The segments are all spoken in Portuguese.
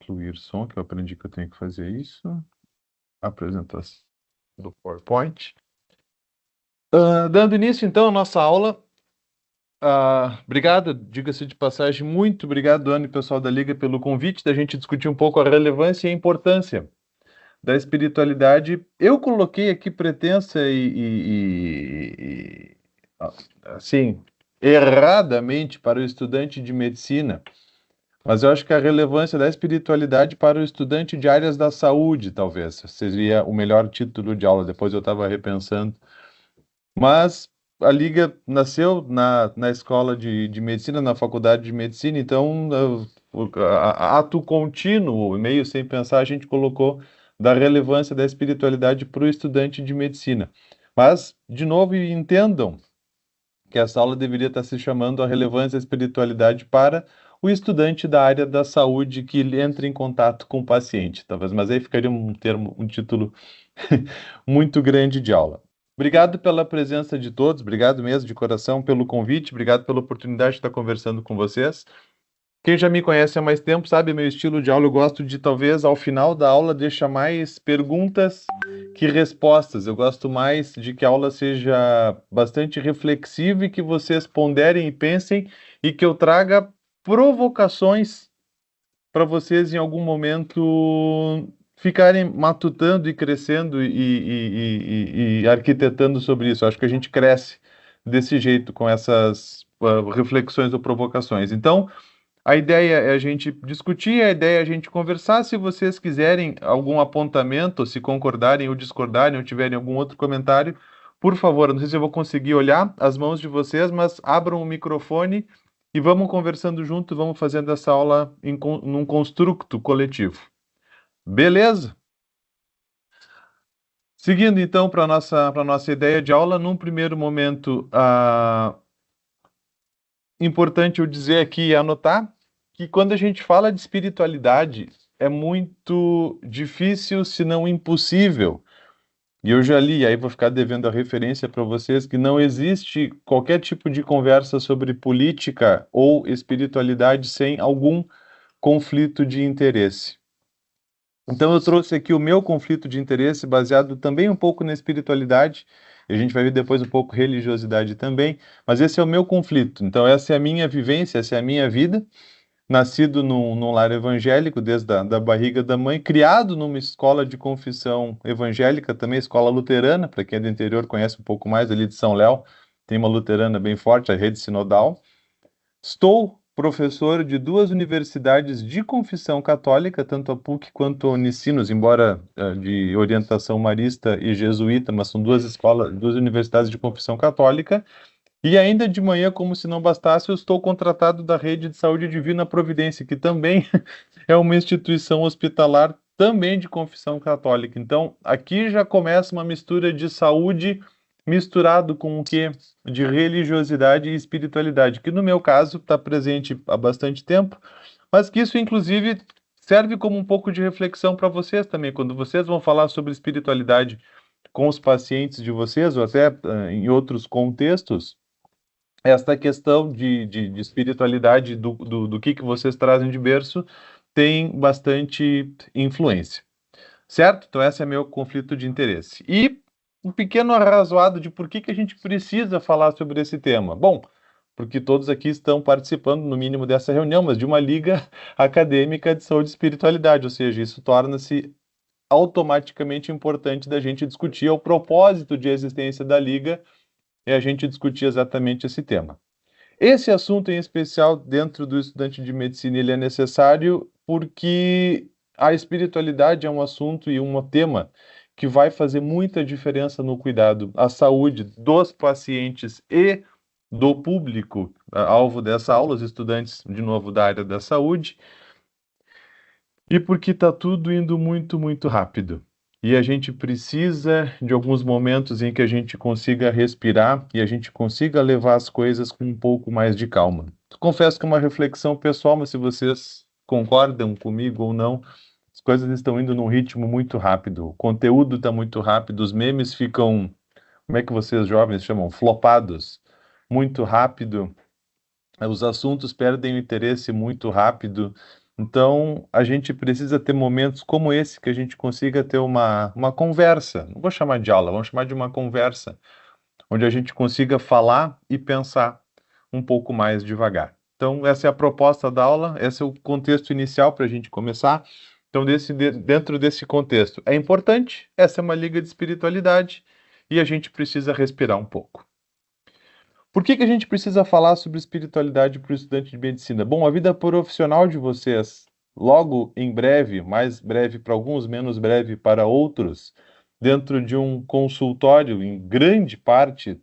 incluir som, que eu aprendi que eu tenho que fazer isso. Apresentação do PowerPoint. Dando início, então, à nossa aula. Obrigado, diga-se de passagem, muito obrigado, Ana e pessoal da Liga, pelo convite da gente discutir um pouco a relevância e a importância da espiritualidade. Eu coloquei aqui pretensa assim, erradamente para o estudante de medicina, mas eu acho que a relevância da espiritualidade para o estudante de áreas da saúde, talvez, seria o melhor título de aula. Depois eu estava repensando. Mas a Liga nasceu na escola de medicina, na faculdade de medicina, então, ato contínuo, meio sem pensar, a gente colocou da relevância da espiritualidade para o estudante de medicina. Mas, de novo, entendam que essa aula deveria estar se chamando a relevância da espiritualidade para o estudante da área da saúde que entra em contato com o paciente, talvez, mas aí ficaria um título muito grande de aula. Obrigado pela presença de todos, obrigado mesmo de coração pelo convite, obrigado pela oportunidade de estar conversando com vocês. Quem já me conhece há mais tempo sabe meu estilo de aula, eu gosto de talvez ao final da aula deixar mais perguntas que respostas. Eu gosto mais de que a aula seja bastante reflexiva e que vocês ponderem e pensem e que eu traga provocações para vocês em algum momento ficarem matutando e crescendo e arquitetando sobre isso. Acho que a gente cresce desse jeito, com essas reflexões ou provocações. Então, a ideia é a gente discutir, a ideia é a gente conversar. Se vocês quiserem algum apontamento, se concordarem ou discordarem, ou tiverem algum outro comentário, por favor, não sei se eu vou conseguir olhar as mãos de vocês, mas abram o microfone e vamos conversando junto, vamos fazendo essa aula num construto coletivo. Beleza? Seguindo então para a nossa ideia de aula, num primeiro momento, importante eu dizer aqui e anotar que quando a gente fala de espiritualidade, é muito difícil, se não impossível. E eu já li, aí vou ficar devendo a referência para vocês, que não existe qualquer tipo de conversa sobre política ou espiritualidade sem algum conflito de interesse. Então eu trouxe aqui o meu conflito de interesse, baseado também um pouco na espiritualidade, e a gente vai ver depois um pouco religiosidade também, mas esse é o meu conflito. Então essa é a minha vivência, essa é a minha vida. Nascido num lar evangélico, desde da barriga da mãe, criado numa escola de confissão evangélica, também escola luterana, para quem é do interior conhece um pouco mais ali de São Léo, tem uma luterana bem forte, a rede sinodal. Estou professor de duas universidades de confissão católica, tanto a PUC quanto a Unicinos, embora de orientação marista e jesuíta, mas são duas escolas, duas universidades de confissão católica. E ainda de manhã, como se não bastasse, eu estou contratado da Rede de Saúde Divina Providência, que também é uma instituição hospitalar, também de confissão católica. Então, aqui já começa uma mistura de saúde misturado com o quê? De religiosidade e espiritualidade, que no meu caso está presente há bastante tempo, mas que isso, inclusive, serve como um pouco de reflexão para vocês também, quando vocês vão falar sobre espiritualidade com os pacientes de vocês, ou até em outros contextos, esta questão de espiritualidade, do que vocês trazem de berço, tem bastante influência. Certo? Então, esse é meu conflito de interesse. E um pequeno arrazoado de por que a gente precisa falar sobre esse tema. Bom, porque todos aqui estão participando, no mínimo, dessa reunião, mas de uma liga acadêmica de saúde e espiritualidade, ou seja, isso torna-se automaticamente importante da gente discutir. O propósito de existência da liga é a gente discutir exatamente esse tema. Esse assunto em especial, dentro do estudante de medicina, ele é necessário porque a espiritualidade é um assunto e um tema que vai fazer muita diferença no cuidado à saúde dos pacientes e do público, alvo dessa aula, os estudantes, de novo, da área da saúde, e porque está tudo indo muito, muito rápido. E a gente precisa de alguns momentos em que a gente consiga respirar e a gente consiga levar as coisas com um pouco mais de calma. Confesso que é uma reflexão pessoal, mas se vocês concordam comigo ou não, as coisas estão indo num ritmo muito rápido. O conteúdo está muito rápido, os memes ficam, como é que vocês jovens chamam? Flopados. Muito rápido. Os assuntos perdem o interesse muito rápido. Então, a gente precisa ter momentos como esse, que a gente consiga ter uma conversa. Não vou chamar de aula, vamos chamar de uma conversa, onde a gente consiga falar e pensar um pouco mais devagar. Então, essa é a proposta da aula, esse é o contexto inicial para a gente começar. Então, dentro desse contexto, é importante, essa é uma liga de espiritualidade e a gente precisa respirar um pouco. Por que a gente precisa falar sobre espiritualidade para o estudante de medicina? Bom, a vida profissional de vocês, logo em breve, mais breve para alguns, menos breve para outros, dentro de um consultório, em grande parte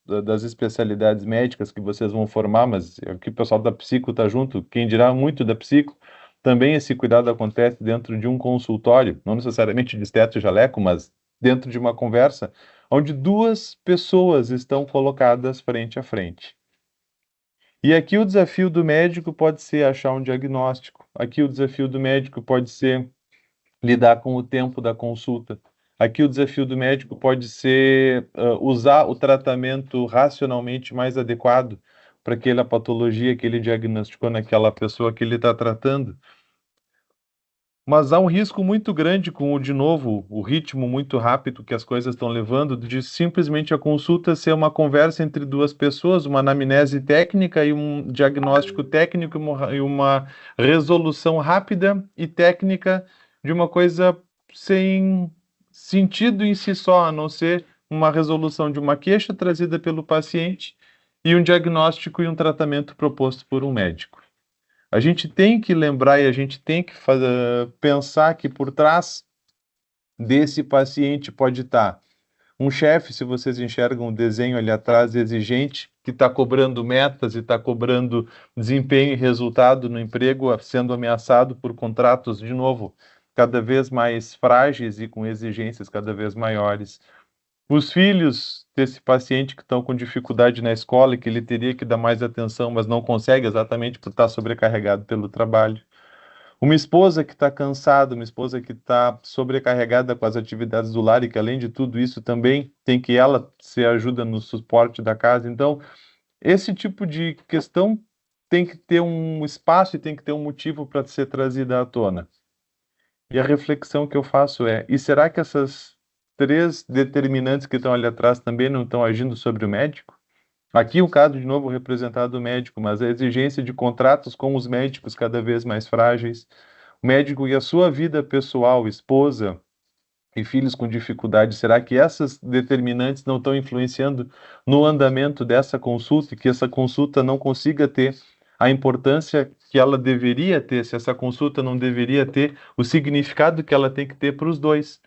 das especialidades médicas que vocês vão formar, mas aqui o pessoal da psico está junto, quem dirá muito da psico, também esse cuidado acontece dentro de um consultório, não necessariamente de esteto e jaleco, mas dentro de uma conversa, onde duas pessoas estão colocadas frente a frente. E aqui o desafio do médico pode ser achar um diagnóstico. Aqui o desafio do médico pode ser lidar com o tempo da consulta. Aqui o desafio do médico pode ser usar o tratamento racionalmente mais adequado para aquela patologia que ele diagnosticou naquela pessoa que ele está tratando. Mas há um risco muito grande com, de novo, o ritmo muito rápido que as coisas estão levando, de simplesmente a consulta ser uma conversa entre duas pessoas, uma anamnese técnica e um diagnóstico técnico e uma resolução rápida e técnica de uma coisa sem sentido em si só, a não ser uma resolução de uma queixa trazida pelo paciente e um diagnóstico e um tratamento proposto por um médico. A gente tem que lembrar e a gente tem que pensar que por trás desse paciente pode estar um chefe, se vocês enxergam um desenho ali atrás, exigente, que está cobrando metas e está cobrando desempenho e resultado no emprego, sendo ameaçado por contratos, de novo, cada vez mais frágeis e com exigências cada vez maiores. Os filhos desse paciente que estão com dificuldade na escola e que ele teria que dar mais atenção, mas não consegue exatamente por estar sobrecarregado pelo trabalho. Uma esposa que está cansada, uma esposa que está sobrecarregada com as atividades do lar e que, além de tudo isso, também tem que ela ser ajuda no suporte da casa. Então, esse tipo de questão tem que ter um espaço e tem que ter um motivo para ser trazida à tona. E a reflexão que eu faço é: e será que essas três determinantes que estão ali atrás também não estão agindo sobre o médico? Aqui o caso, de novo, representado do médico, mas a exigência de contratos com os médicos cada vez mais frágeis, o médico e a sua vida pessoal, esposa e filhos com dificuldade, será que essas determinantes não estão influenciando no andamento dessa consulta e que essa consulta não consiga ter a importância que ela deveria ter, se essa consulta não deveria ter o significado que ela tem que ter para os dois?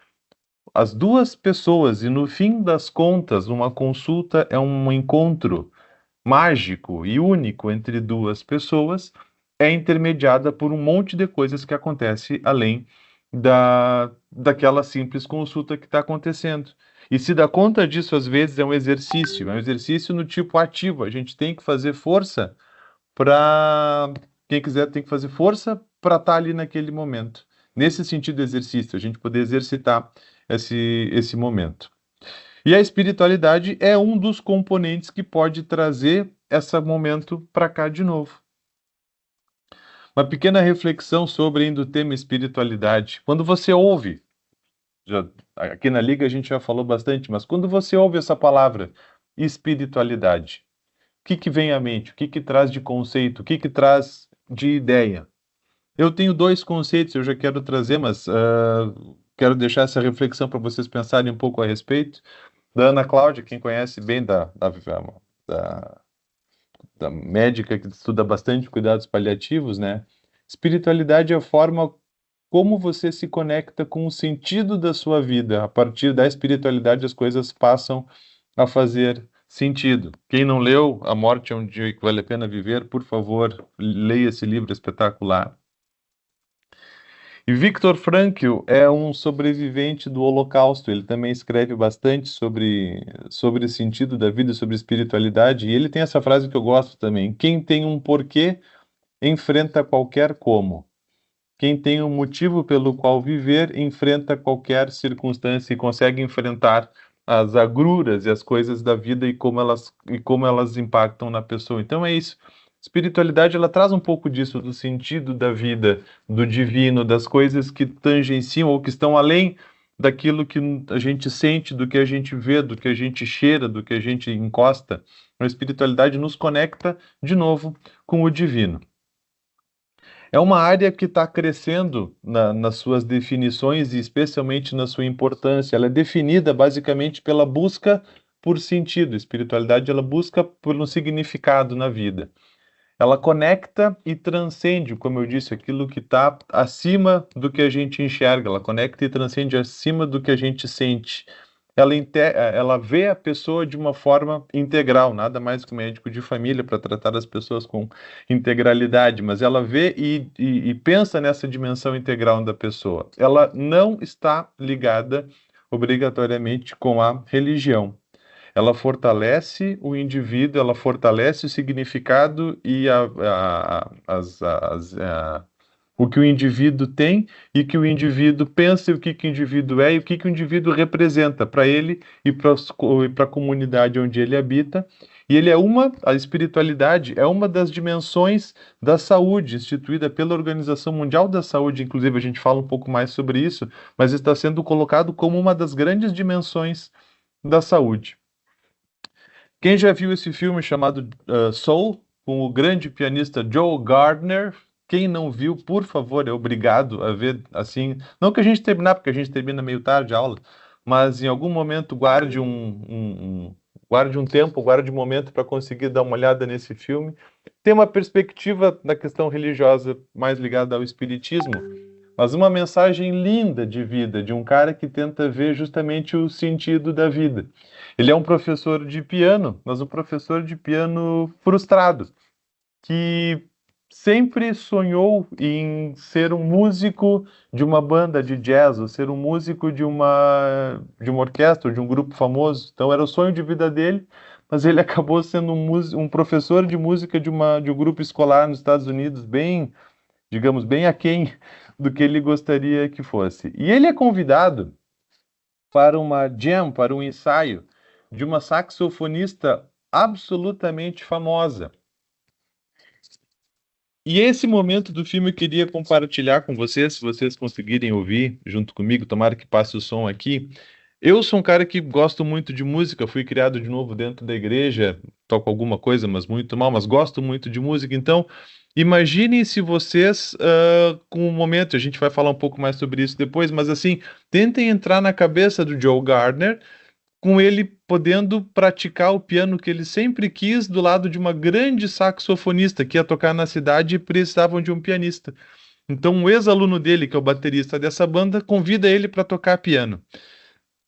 As duas pessoas, e no fim das contas, uma consulta é um encontro mágico e único entre duas pessoas, é intermediada por um monte de coisas que acontece além daquela simples consulta que está acontecendo. E se dá conta disso, às vezes é um exercício no tipo ativo. A gente tem que fazer força para. Quem quiser tem que fazer força para estar ali naquele momento. Nesse sentido, exercício, a gente poder exercitar esse momento. E a espiritualidade é um dos componentes que pode trazer esse momento para cá de novo. Uma pequena reflexão sobre ainda o tema espiritualidade. Quando você ouve, aqui na Liga a gente já falou bastante, mas quando você ouve essa palavra, espiritualidade, o que vem à mente? O que traz de conceito? O que traz de ideia? Eu tenho dois conceitos, eu já quero trazer, mas quero deixar essa reflexão para vocês pensarem um pouco a respeito. Da Ana Cláudia, quem conhece bem da médica que estuda bastante cuidados paliativos, né? Espiritualidade é a forma como você se conecta com o sentido da sua vida. A partir da espiritualidade, as coisas passam a fazer sentido. Quem não leu A Morte é um Dia que Vale a Pena Viver, por favor, leia esse livro espetacular. E Viktor Frankl é um sobrevivente do Holocausto. Ele também escreve bastante sobre o sentido da vida, sobre espiritualidade. E ele tem essa frase que eu gosto também: quem tem um porquê enfrenta qualquer como. Quem tem um motivo pelo qual viver enfrenta qualquer circunstância e consegue enfrentar as agruras e as coisas da vida e como elas impactam na pessoa. Então é isso. Espiritualidade, ela traz um pouco disso, do sentido da vida, do divino, das coisas que tangenciam ou que estão além daquilo que a gente sente, do que a gente vê, do que a gente cheira, do que a gente encosta. A espiritualidade nos conecta, de novo, com o divino. É uma área que está crescendo nas suas definições e especialmente na sua importância. Ela é definida basicamente pela busca por sentido. A espiritualidade, ela busca por um significado na vida. Ela conecta e transcende, como eu disse, aquilo que está acima do que a gente enxerga. Ela conecta e transcende acima do que a gente sente. Ela vê a pessoa de uma forma integral, nada mais que um médico de família para tratar as pessoas com integralidade, mas ela vê e pensa nessa dimensão integral da pessoa. Ela não está ligada obrigatoriamente com a religião. Ela fortalece o indivíduo, ela fortalece o significado e o que o indivíduo tem e que o indivíduo pensa e o que o indivíduo é e o que o indivíduo representa para ele e para a comunidade onde ele habita. E a espiritualidade é uma das dimensões da saúde instituída pela Organização Mundial da Saúde, inclusive a gente fala um pouco mais sobre isso, mas está sendo colocado como uma das grandes dimensões da saúde. Quem já viu esse filme chamado Soul, com o grande pianista Joe Gardner? Quem não viu, por favor, é obrigado a ver assim. Não que a gente terminar, porque a gente termina meio tarde a aula, mas em algum momento guarde um tempo, guarde um momento para conseguir dar uma olhada nesse filme. Tem uma perspectiva na questão religiosa mais ligada ao espiritismo, mas uma mensagem linda de vida, de um cara que tenta ver justamente o sentido da vida. Ele é um professor de piano, mas um professor de piano frustrado, que sempre sonhou em ser um músico de uma banda de jazz, ou ser um músico de uma orquestra, ou de um grupo famoso. Então era o sonho de vida dele, mas ele acabou sendo um professor de música de um grupo escolar nos Estados Unidos, bem, digamos, bem aquém do que ele gostaria que fosse. E ele é convidado para uma jam, para um ensaio de uma saxofonista absolutamente famosa. E esse momento do filme eu queria compartilhar com vocês, se vocês conseguirem ouvir junto comigo, tomara que passe o som aqui. Eu sou um cara que gosto muito de música, fui criado de novo dentro da igreja, toco alguma coisa, mas muito mal, mas gosto muito de música. Então, imaginem se vocês, com um momento, a gente vai falar um pouco mais sobre isso depois, mas assim, tentem entrar na cabeça do Joe Gardner, com ele podendo praticar o piano que ele sempre quis do lado de uma grande saxofonista que ia tocar na cidade e precisavam de um pianista. Então, um ex-aluno dele, que é o baterista dessa banda, convida ele para tocar piano.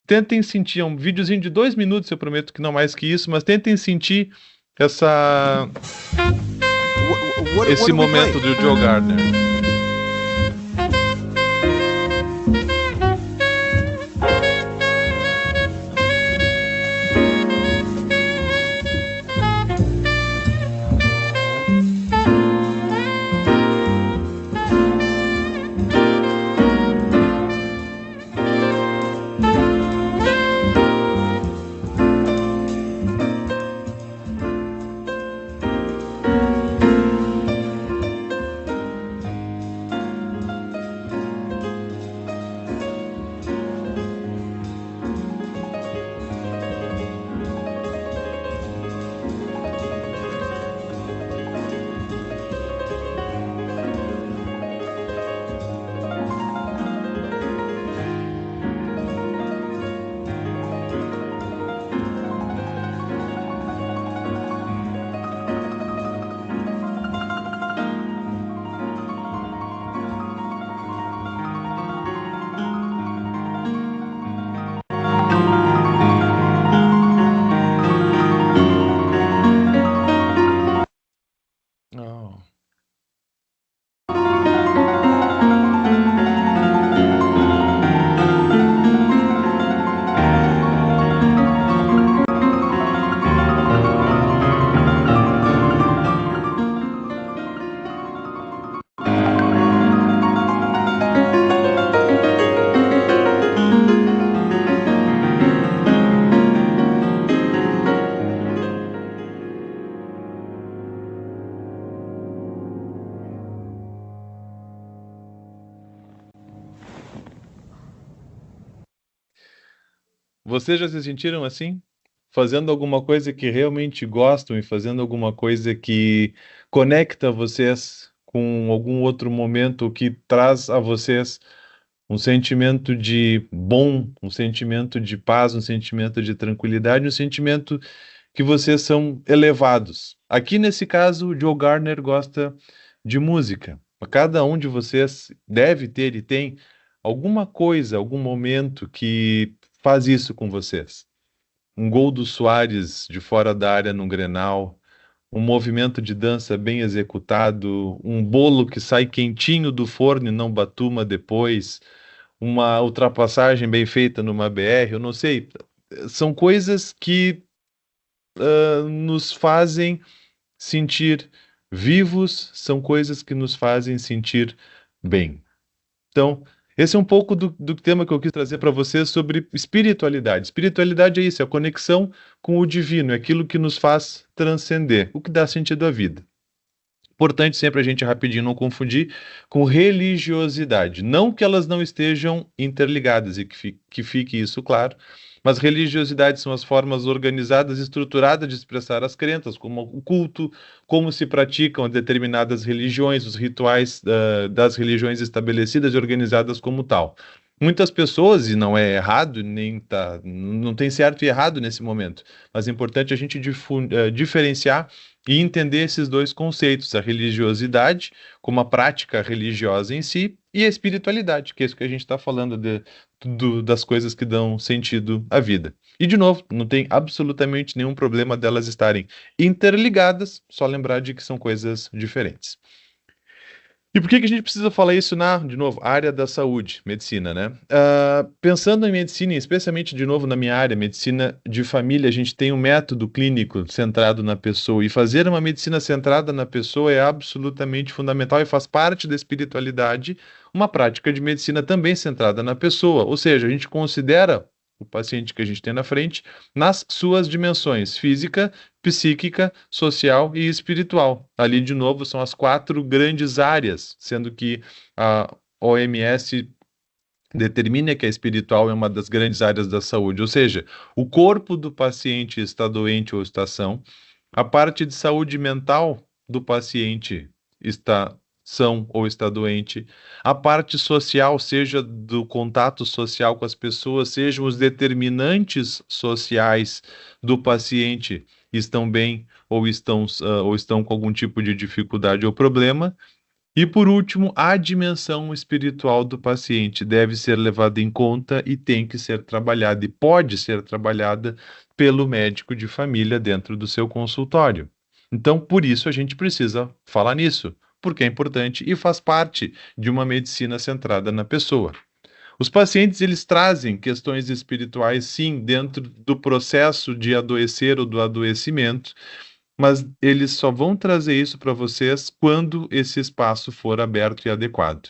Tentem sentir, é um videozinho de 2 minutos, eu prometo que não mais que isso, mas tentem sentir esse momento do Joe Gardner. Vocês já se sentiram assim? Fazendo alguma coisa que realmente gostam e fazendo alguma coisa que conecta vocês com algum outro momento que traz a vocês um sentimento de bom, um sentimento de paz, um sentimento de tranquilidade, um sentimento que vocês são elevados. Aqui nesse caso, o Joe Gardner gosta de música. Cada um de vocês deve ter e tem alguma coisa, algum momento que faz isso com vocês. Um gol do Suárez de fora da área no Grenal, um movimento de dança bem executado, um bolo que sai quentinho do forno e não batuma depois, uma ultrapassagem bem feita numa BR, eu não sei. São coisas que nos fazem sentir vivos, são coisas que nos fazem sentir bem. Então, esse é um pouco do tema que eu quis trazer para vocês sobre espiritualidade. Espiritualidade é isso, é a conexão com o divino, é aquilo que nos faz transcender, o que dá sentido à vida. Importante sempre a gente rapidinho não confundir com religiosidade. Não que elas não estejam interligadas e que fique isso claro, mas religiosidade são as formas organizadas e estruturadas de expressar as crenças, como o culto, como se praticam determinadas religiões, os rituais das religiões estabelecidas e organizadas como tal. Muitas pessoas, e não é errado, não tem certo e errado nesse momento, mas é importante a gente diferenciar e entender esses dois conceitos, a religiosidade como a prática religiosa em si e a espiritualidade, que é isso que a gente está falando das coisas que dão sentido à vida. E, de novo, não tem absolutamente nenhum problema delas estarem interligadas, só lembrar de que são coisas diferentes. E por que a gente precisa falar isso de novo, área da saúde, medicina, né? Pensando em medicina, especialmente, de novo, na minha área, medicina de família, a gente tem um método clínico centrado na pessoa, e fazer uma medicina centrada na pessoa é absolutamente fundamental e faz parte da espiritualidade, uma prática de medicina também centrada na pessoa, ou seja, a gente considera o paciente que a gente tem na frente nas suas dimensões física, psíquica, social e espiritual. Ali, de novo, são as 4 grandes áreas, sendo que a OMS determina que a espiritual é uma das grandes áreas da saúde, ou seja, o corpo do paciente está doente ou está são, a parte de saúde mental do paciente está são ou está doente, a parte social, seja do contato social com as pessoas, sejam os determinantes sociais do paciente, estão bem ou estão com algum tipo de dificuldade ou problema. E por último, a dimensão espiritual do paciente deve ser levada em conta e tem que ser trabalhada e pode ser trabalhada pelo médico de família dentro do seu consultório. Então, por isso a gente precisa falar nisso, porque é importante e faz parte de uma medicina centrada na pessoa. Os pacientes, eles trazem questões espirituais, sim, dentro do processo de adoecer ou do adoecimento, mas eles só vão trazer isso para vocês quando esse espaço for aberto e adequado.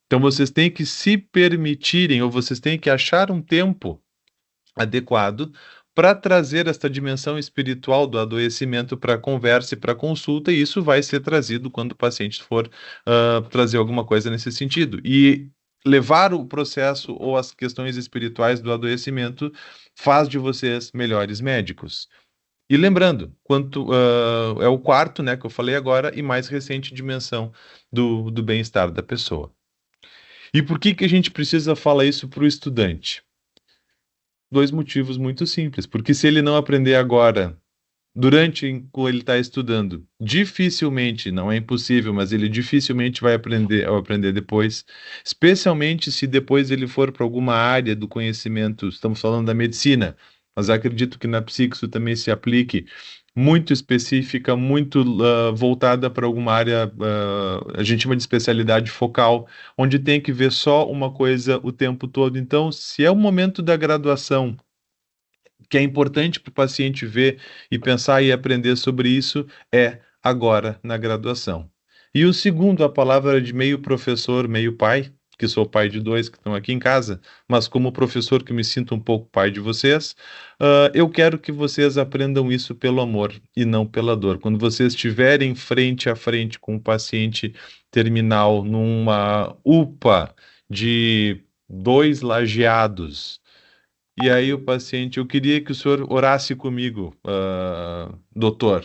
Então vocês têm que se permitirem, ou vocês têm que achar um tempo adequado para trazer esta dimensão espiritual do adoecimento para a conversa e para a consulta, e isso vai ser trazido quando o paciente for trazer alguma coisa nesse sentido. E levar o processo ou as questões espirituais do adoecimento faz de vocês melhores médicos. E lembrando, é o quarto, né, que eu falei agora, e mais recente dimensão do bem-estar da pessoa. E por que a gente precisa falar isso para o estudante? 2 motivos muito simples. Porque se ele não aprender agora, quando ele está estudando, dificilmente, não é impossível, mas ele dificilmente vai aprender depois, especialmente se depois ele for para alguma área do conhecimento, estamos falando da medicina, mas acredito que na psique isso também se aplique, muito específica, muito voltada para alguma área, a gente chama de especialidade focal, onde tem que ver só uma coisa o tempo todo. Então, se é o momento da graduação, que é importante para o paciente ver e pensar e aprender sobre isso, é agora na graduação. E o segundo, a palavra de meio professor, meio pai, que sou pai de 2 que estão aqui em casa, mas como professor que me sinto um pouco pai de vocês, eu quero que vocês aprendam isso pelo amor e não pela dor. Quando vocês estiverem frente a frente com um paciente terminal numa UPA de 2 lajeados, E aí o paciente, eu queria que o senhor orasse comigo, doutor.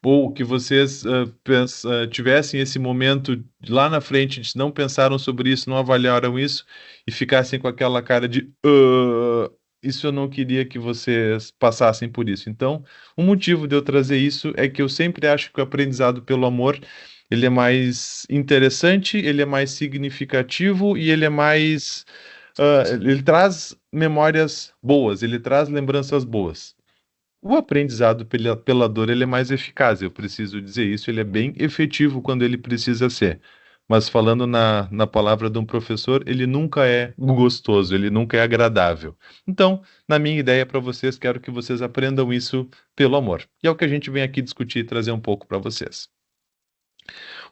Ou que vocês tivessem esse momento lá na frente, de não pensaram sobre isso, não avaliaram isso e ficassem com aquela cara de isso eu não queria que vocês passassem por isso. Então, o motivo de eu trazer isso é que eu sempre acho que o aprendizado pelo amor ele é mais interessante, ele é mais significativo e ele é mais ele traz memórias boas, ele traz lembranças boas. O aprendizado pela dor ele é mais eficaz, eu preciso dizer isso, ele é bem efetivo quando ele precisa ser. Mas falando na palavra de um professor, ele nunca é gostoso, ele nunca é agradável. Então, na minha ideia para vocês, quero que vocês aprendam isso pelo amor. E é o que a gente vem aqui discutir e trazer um pouco para vocês.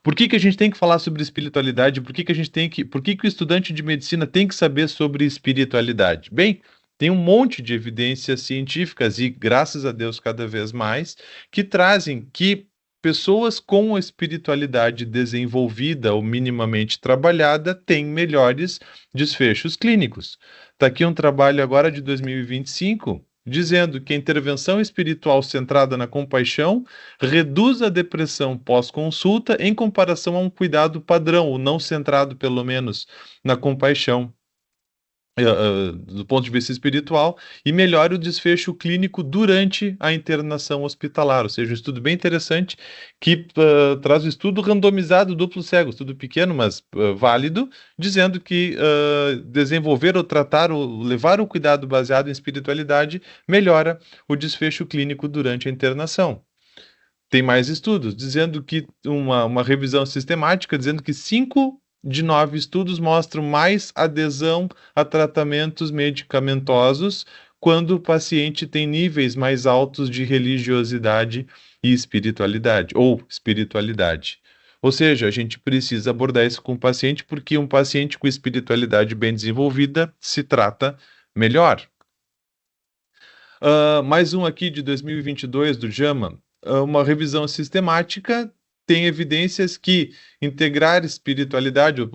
Por que que a gente tem que falar sobre espiritualidade? Por que que o estudante de medicina tem que saber sobre espiritualidade? Bem, tem um monte de evidências científicas e, graças a Deus, cada vez mais, que trazem que pessoas com a espiritualidade desenvolvida ou minimamente trabalhada têm melhores desfechos clínicos. Está aqui um trabalho agora de 2025 dizendo que a intervenção espiritual centrada na compaixão reduz a depressão pós-consulta em comparação a um cuidado padrão, o não centrado, pelo menos, na compaixão, do ponto de vista espiritual, e melhora o desfecho clínico durante a internação hospitalar. Ou seja, um estudo bem interessante que traz o estudo randomizado duplo cego, estudo pequeno, mas válido, dizendo que desenvolver ou tratar ou levar o cuidado baseado em espiritualidade melhora o desfecho clínico durante a internação. Tem mais estudos dizendo que uma revisão sistemática dizendo que 5 de 9 estudos mostram mais adesão a tratamentos medicamentosos quando o paciente tem níveis mais altos de religiosidade e espiritualidade, ou espiritualidade. Ou seja, a gente precisa abordar isso com o paciente, porque um paciente com espiritualidade bem desenvolvida se trata melhor. Mais um aqui de 2022 do JAMA. Uma revisão sistemática tem evidências que integrar espiritualidade ou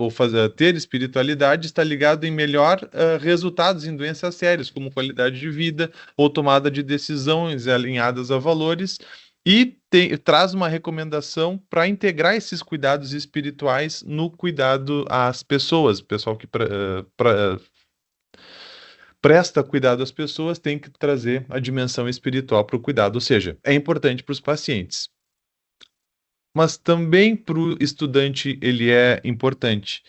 ter espiritualidade está ligado em melhor resultados em doenças sérias, como qualidade de vida ou tomada de decisões alinhadas a valores, e traz uma recomendação para integrar esses cuidados espirituais no cuidado às pessoas, o pessoal que presta cuidado às pessoas tem que trazer a dimensão espiritual para o cuidado, ou seja, é importante para os pacientes. Mas também para o estudante ele é importante.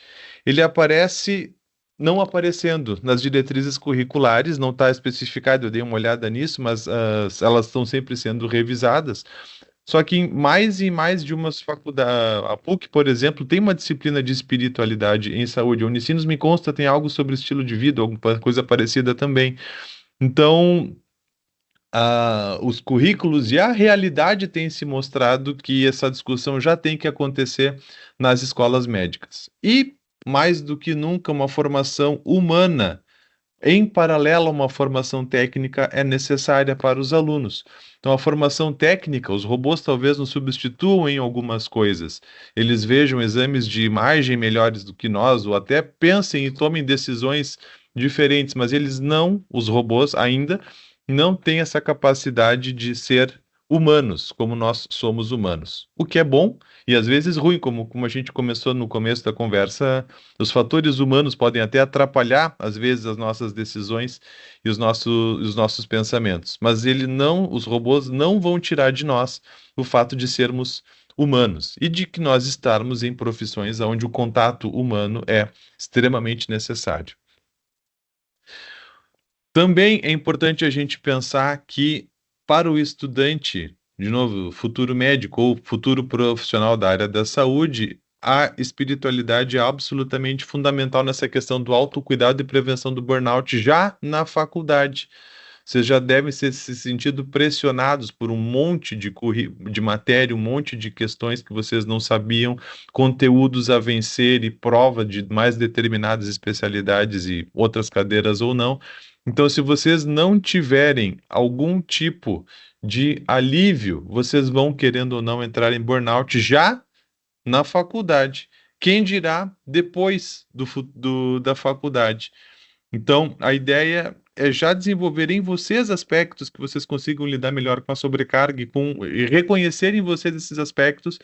Ele aparece não aparecendo nas diretrizes curriculares, não está especificado, eu dei uma olhada nisso, mas elas estão sempre sendo revisadas. Só que em mais e mais de umas faculdades, a PUC, por exemplo, tem uma disciplina de espiritualidade em saúde. A Unicinos, me consta, tem algo sobre estilo de vida, alguma coisa parecida também. Então, os currículos e a realidade têm se mostrado que essa discussão já tem que acontecer nas escolas médicas. E, mais do que nunca, uma formação humana em paralelo a uma formação técnica é necessária para os alunos. Então, a formação técnica, os robôs talvez nos substituam em algumas coisas. Eles vejam exames de imagem melhores do que nós, ou até pensem e tomem decisões diferentes, mas eles não, os robôs ainda, não têm essa capacidade de ser humanos, como nós somos humanos. O que é bom e às vezes ruim, como a gente começou no começo da conversa, os fatores humanos podem até atrapalhar, às vezes, as nossas decisões e os nossos pensamentos. Mas os robôs não vão tirar de nós o fato de sermos humanos e de que nós estarmos em profissões onde o contato humano é extremamente necessário. Também é importante a gente pensar que, para o estudante, de novo, futuro médico ou futuro profissional da área da saúde, a espiritualidade é absolutamente fundamental nessa questão do autocuidado e prevenção do burnout já na faculdade. Vocês já devem ter se sentido pressionados por um monte de matéria, um monte de questões que vocês não sabiam, conteúdos a vencer e prova de mais determinadas especialidades e outras cadeiras ou não. Então, se vocês não tiverem algum tipo de alívio, vocês vão, querendo ou não, entrar em burnout já na faculdade. Quem dirá depois da faculdade? Então, a ideia é já desenvolver em vocês aspectos que vocês consigam lidar melhor com a sobrecarga e reconhecer em vocês esses aspectos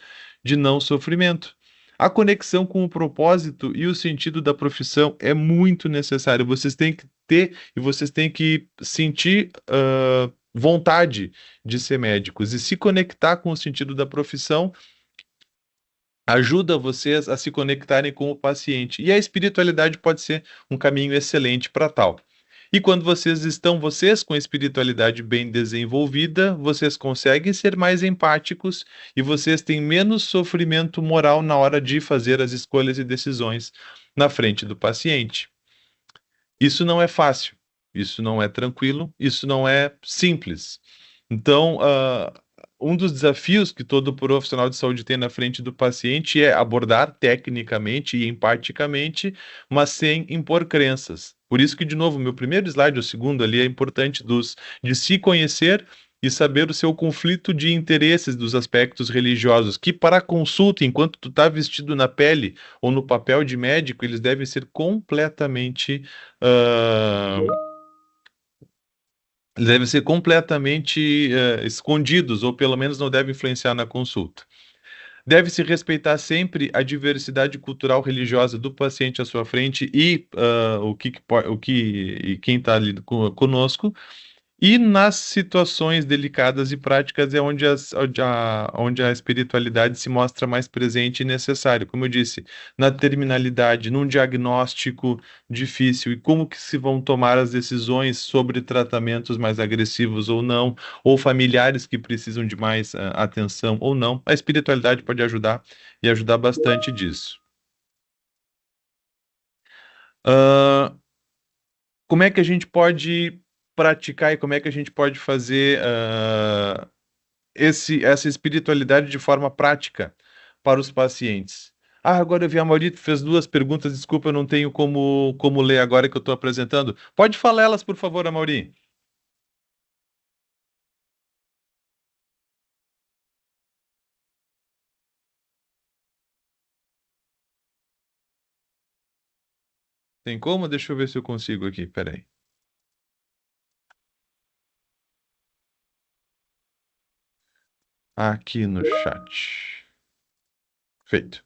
de não sofrimento. A conexão com o propósito e o sentido da profissão é muito necessário. Vocês têm que ter e vocês têm que sentir vontade de ser médicos e se conectar com o sentido da profissão ajuda vocês a se conectarem com o paciente. E a espiritualidade pode ser um caminho excelente para tal. E quando vocês com a espiritualidade bem desenvolvida, vocês conseguem ser mais empáticos e vocês têm menos sofrimento moral na hora de fazer as escolhas e decisões na frente do paciente. Isso não é fácil, isso não é tranquilo, isso não é simples. Então, um dos desafios que todo profissional de saúde tem na frente do paciente é abordar tecnicamente e empaticamente, mas sem impor crenças. Por isso que, de novo, meu primeiro slide, o segundo ali, é importante de se conhecer e saber o seu conflito de interesses dos aspectos religiosos, que para a consulta, enquanto tu está vestido na pele ou no papel de médico, eles devem ser completamente escondidos, ou pelo menos não devem influenciar na consulta. Deve-se respeitar sempre a diversidade cultural religiosa do paciente à sua frente e quem está ali conosco. E nas situações delicadas e práticas é onde a espiritualidade se mostra mais presente e necessário. Como eu disse, na terminalidade, num diagnóstico difícil e como que se vão tomar as decisões sobre tratamentos mais agressivos ou não, ou familiares que precisam de mais atenção ou não. A espiritualidade pode ajudar e ajudar bastante disso. Como é que a gente pode praticar e como é que a gente pode fazer essa espiritualidade de forma prática para os pacientes? Agora eu vi a Maurita fez duas perguntas, desculpa, eu não tenho como ler agora que eu estou apresentando. Pode falar elas, por favor, Amaury. Tem como? Deixa eu ver se eu consigo aqui, peraí. Aqui no chat. Feito.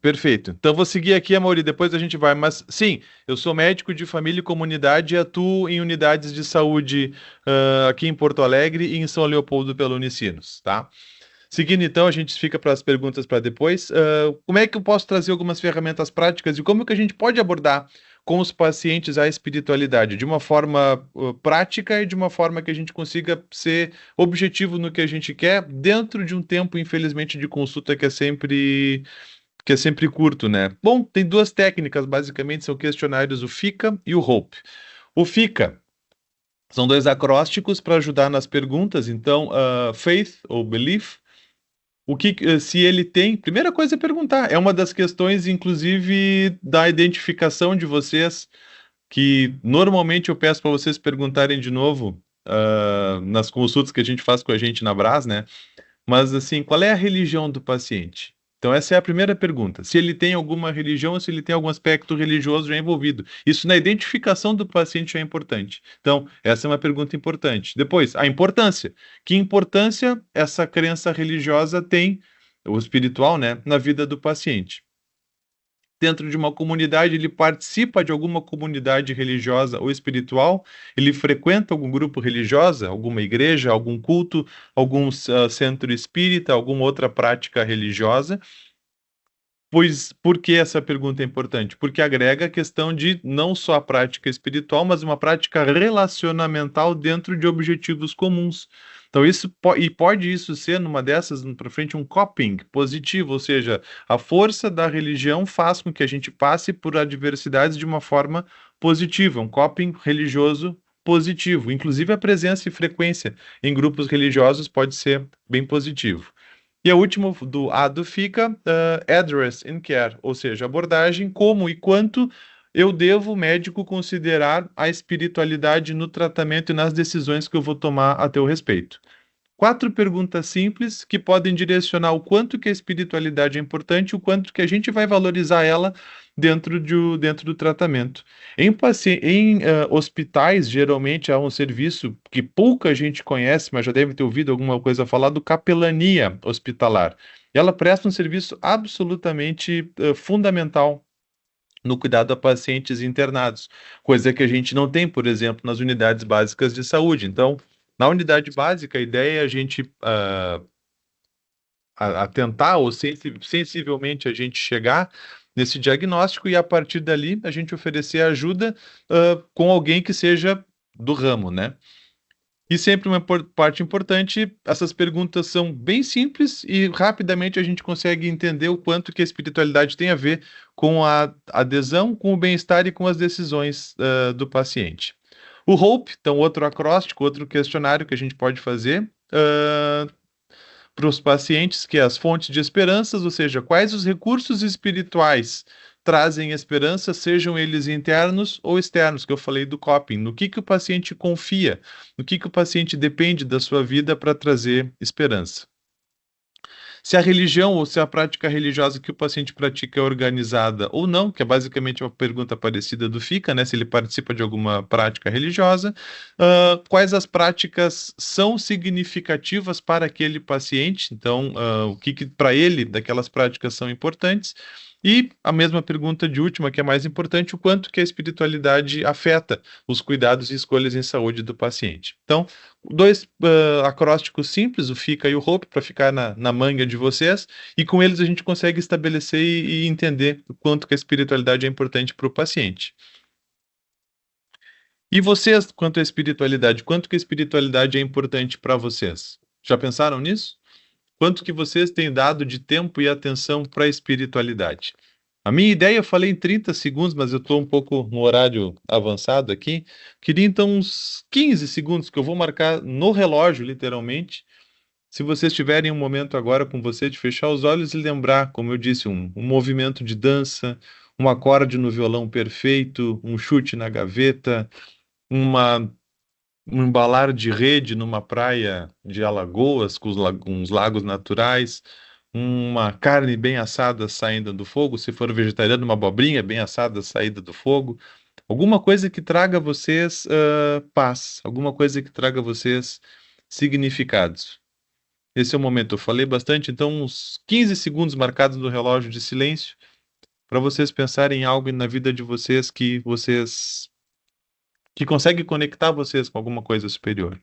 Perfeito. Então vou seguir aqui, Amaury, depois a gente vai. Mas sim, eu sou médico de família e comunidade e atuo em unidades de saúde aqui em Porto Alegre e em São Leopoldo pelo Unicinos, tá? Seguindo então, a gente fica para as perguntas para depois. Como é que eu posso trazer algumas ferramentas práticas e como que a gente pode abordar com os pacientes a espiritualidade de uma forma prática e de uma forma que a gente consiga ser objetivo no que a gente quer dentro de um tempo, infelizmente, de consulta que é sempre curto, né? Bom, tem duas técnicas, basicamente, são questionários, o FICA e o HOPE. O FICA são dois acrósticos para ajudar nas perguntas, então, faith ou belief, se ele tem, primeira coisa é perguntar, é uma das questões, inclusive, da identificação de vocês, que normalmente eu peço para vocês perguntarem de novo, nas consultas que a gente faz com a gente na Brás, né? Mas, assim, qual é a religião do paciente? Então, essa é a primeira pergunta. Se ele tem alguma religião ou se ele tem algum aspecto religioso já envolvido. Isso na identificação do paciente é importante. Então, essa é uma pergunta importante. Depois, a importância. Que importância essa crença religiosa tem, ou espiritual, né, na vida do paciente? Dentro de uma comunidade, ele participa de alguma comunidade religiosa ou espiritual, ele frequenta algum grupo religioso, alguma igreja, algum culto, algum centro espírita, alguma outra prática religiosa. Pois, por que essa pergunta é importante? Porque agrega a questão de não só a prática espiritual, mas uma prática relacionamental dentro de objetivos comuns. Então, pode isso ser, numa dessas, para frente, um coping positivo, ou seja, a força da religião faz com que a gente passe por adversidades de uma forma positiva, um coping religioso positivo. Inclusive, a presença e frequência em grupos religiosos pode ser bem positivo. E a última do FICA, Address and Care, ou seja, abordagem, como e quanto eu devo, médico, considerar a espiritualidade no tratamento e nas decisões que eu vou tomar a teu respeito. 4 perguntas simples que podem direcionar o quanto que a espiritualidade é importante, o quanto que a gente vai valorizar ela dentro do tratamento. Em hospitais, geralmente há um serviço que pouca gente conhece, mas já deve ter ouvido alguma coisa falar do capelania hospitalar. Ela presta um serviço absolutamente fundamental no cuidado a pacientes internados, coisa que a gente não tem, por exemplo, nas unidades básicas de saúde. Então, na unidade básica, a ideia é a gente tentar, ou sensivelmente a gente chegar nesse diagnóstico e a partir dali a gente oferecer ajuda com alguém que seja do ramo, né? E sempre uma parte importante, essas perguntas são bem simples e rapidamente a gente consegue entender o quanto que a espiritualidade tem a ver com a adesão, com o bem-estar e com as decisões do paciente. O HOPE, então, outro acróstico, outro questionário que a gente pode fazer para os pacientes, que é as fontes de esperanças, ou seja, quais os recursos espirituais trazem esperança, sejam eles internos ou externos, que eu falei do coping, no que o paciente confia, no que o paciente depende da sua vida para trazer esperança. Se a religião ou se a prática religiosa que o paciente pratica é organizada ou não, que é basicamente uma pergunta parecida do FICA, né? Se ele participa de alguma prática religiosa, quais as práticas são significativas para aquele paciente, então, o que para ele daquelas práticas são importantes, e a mesma pergunta de última, que é mais importante, o quanto que a espiritualidade afeta os cuidados e escolhas em saúde do paciente. Então, dois acrósticos simples, o FICA e o HOPE, para ficar na manga de vocês, e com eles a gente consegue estabelecer e entender o quanto que a espiritualidade é importante para o paciente. E vocês, quanto à espiritualidade, quanto que a espiritualidade é importante para vocês? Já pensaram nisso? Quanto que vocês têm dado de tempo e atenção para a espiritualidade? A minha ideia, eu falei em 30 segundos, mas eu estou um pouco no horário avançado aqui. Queria então uns 15 segundos que eu vou marcar no relógio, literalmente. Se vocês tiverem um momento agora com você de fechar os olhos e lembrar, como eu disse, um movimento de dança, um acorde no violão perfeito, um chute na gaveta, uma, um embalar de rede numa praia de Alagoas, com uns lagos naturais, uma carne bem assada saindo do fogo, se for vegetariano, uma abobrinha bem assada saída do fogo, alguma coisa que traga a vocês paz, alguma coisa que traga a vocês significados. Esse é o momento. Eu falei bastante, então uns 15 segundos marcados no relógio de silêncio para vocês pensarem em algo na vida de vocês que consegue conectar vocês com alguma coisa superior.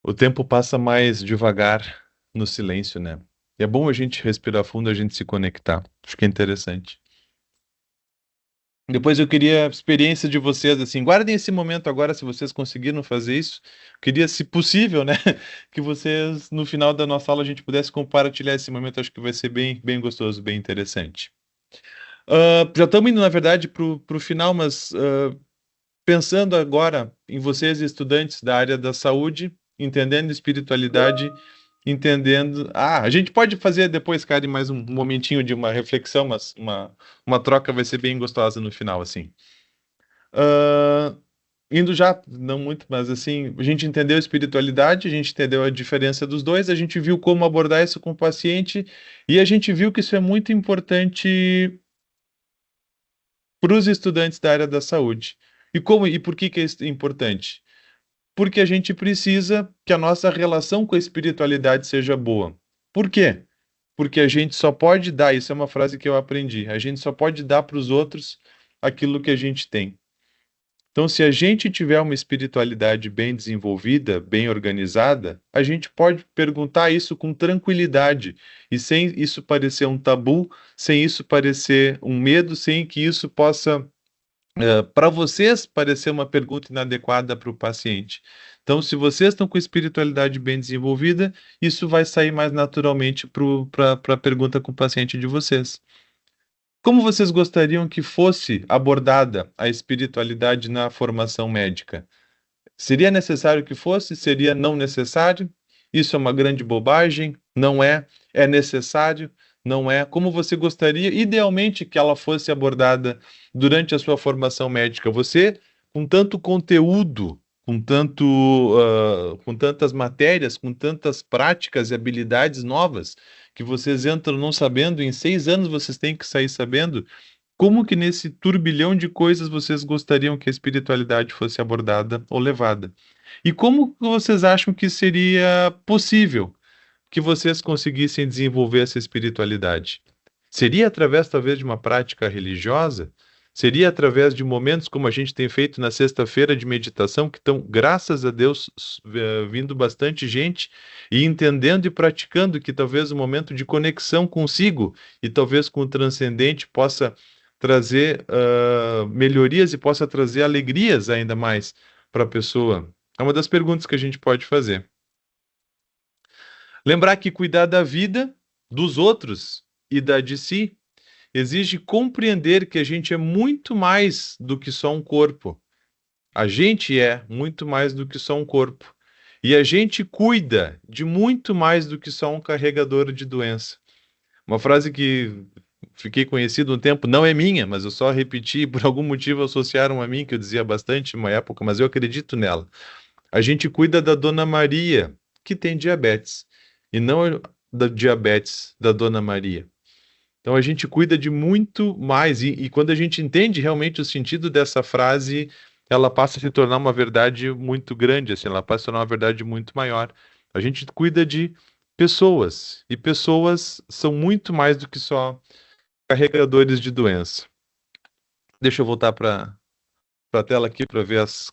O tempo passa mais devagar no silêncio, né? E é bom a gente respirar fundo, a gente se conectar. Acho que é interessante. Depois eu queria a experiência de vocês, assim, guardem esse momento agora, se vocês conseguiram fazer isso. Queria, se possível, né, que vocês, no final da nossa aula, a gente pudesse compartilhar esse momento. Acho que vai ser bem, bem gostoso, bem interessante. Já estamos indo, na verdade, para o final, mas pensando agora em vocês, estudantes da área da saúde, entendendo espiritualidade, entendendo. Ah, a gente pode fazer depois, Karen, mais um momentinho de uma reflexão, mas uma troca vai ser bem gostosa no final, assim. Ah, indo já, não muito, mas assim, a gente entendeu a espiritualidade, a gente entendeu a diferença dos dois, a gente viu como abordar isso com o paciente e a gente viu que isso é muito importante para os estudantes da área da saúde. E por que é importante? Porque a gente precisa que a nossa relação com a espiritualidade seja boa. Por quê? Porque a gente só pode dar, isso é uma frase que eu aprendi, a gente só pode dar para os outros aquilo que a gente tem. Então, se a gente tiver uma espiritualidade bem desenvolvida, bem organizada, a gente pode perguntar isso com tranquilidade e sem isso parecer um tabu, sem isso parecer um medo, sem que isso possa, para vocês, parecer uma pergunta inadequada para o paciente. Então, se vocês estão com espiritualidade bem desenvolvida, isso vai sair mais naturalmente para a pergunta com o paciente de vocês. Como vocês gostariam que fosse abordada a espiritualidade na formação médica? Seria necessário que fosse? Seria não necessário? Isso é uma grande bobagem? Não é? É necessário? Não é? Como você gostaria, idealmente, que ela fosse abordada durante a sua formação médica? Você, com tanto conteúdo, com tantas matérias, com tantas práticas e habilidades novas, que vocês entram não sabendo, em 6 anos vocês têm que sair sabendo. Como que nesse turbilhão de coisas vocês gostariam que a espiritualidade fosse abordada ou levada? E como que vocês acham que seria possível que vocês conseguissem desenvolver essa espiritualidade? Seria através, talvez, de uma prática religiosa? Seria através de momentos como a gente tem feito na sexta-feira de meditação, que estão, graças a Deus, vindo bastante gente e entendendo e praticando que talvez um momento de conexão consigo e talvez com o transcendente possa trazer melhorias e possa trazer alegrias ainda mais para a pessoa? É uma das perguntas que a gente pode fazer. Lembrar que cuidar da vida dos outros e da de si exige compreender que a gente é muito mais do que só um corpo. A gente é muito mais do que só um corpo. E a gente cuida de muito mais do que só um carregador de doença. Uma frase que fiquei conhecido um tempo, não é minha, mas eu só repeti, por algum motivo associaram a mim, que eu dizia bastante em uma época, mas eu acredito nela. A gente cuida da Dona Maria, que tem diabetes, e não da diabetes da Dona Maria. Então a gente cuida de muito mais, e quando a gente entende realmente o sentido dessa frase, ela passa a se tornar uma verdade muito grande, assim, ela passa a se tornar uma verdade muito maior. A gente cuida de pessoas, e pessoas são muito mais do que só carregadores de doença. Deixa eu voltar para a tela aqui para ver as.